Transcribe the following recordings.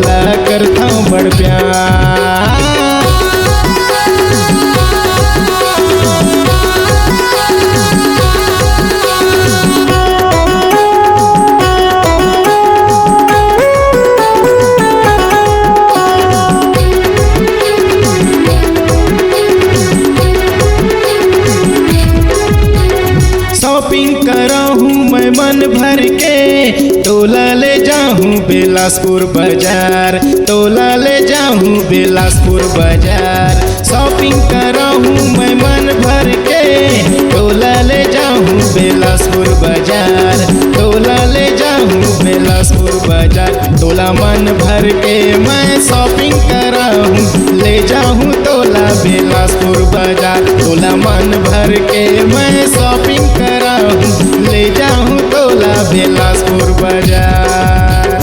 तोला करता बड़ प्यार। शॉपिंग कराहूँ मैं मन भर के, तोला ले जाऊँ बिलासपुर बाजार, तोला ले जाऊँ बिलासपुर बाजार। शॉपिंग कराहूँ मैं मन भर के, तोला ले जाऊँ बिलासपुर बाजार, तोला ले जाऊँ बिलासपुर बाजार। तोला मन भर के मैं शॉपिंग कराहूँ, ले जाऊँ तोला बिलासपुर बाजार। तोला मन भर के मैं शॉपिंग कराहूँ, ले जाऊँ तोला बिलासपुर बाजार।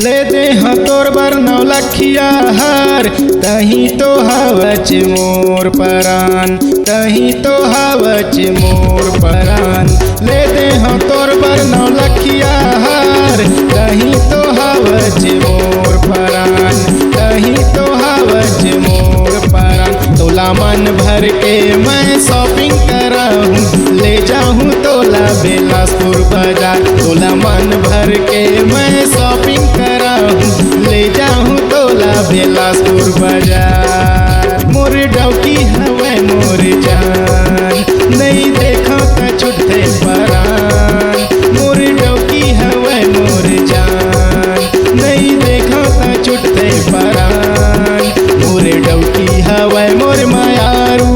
ले दे हाँ तोर बर 9 लखिया हार, तही तो हवच मोर परान, तही तो हवच मोर परान। ले दे हाँ तोर बर 9 लखिया हार, तही तो हवच मोर परान, तही तो हवच मोर परान। तोला मन भर के मैं शॉपिंग कराहूँ, ले जाऊँ तोला बिलासपुर बाजार। तोला मन भर के मैं शॉपिंग कराहूँ, ले जाऊँ तोला बिलासपुर बाजार। मोर डौकी हवे मोर जान, नहीं देखा त छुट्टे परान। मोर डौकी हवे मोर जान, नहीं देखा त छुट्टे परान। मोर डौकी हवे मोर मायारू,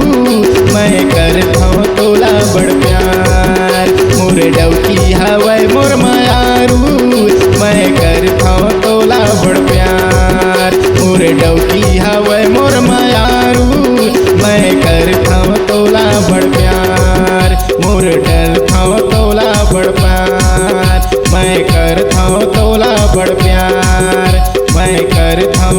मैं करता तोला बड़ प्यार। मोर डौकी हवे मोर मायारू, मैं करता तोला बड़ प्यार। मोर डौकी हवे मोर मायारू, मैं करता तोला बड़ प्यार। मोर डरता तोला बड़ प्यार, मैं करता तोला बड़ प्यार, मैं करता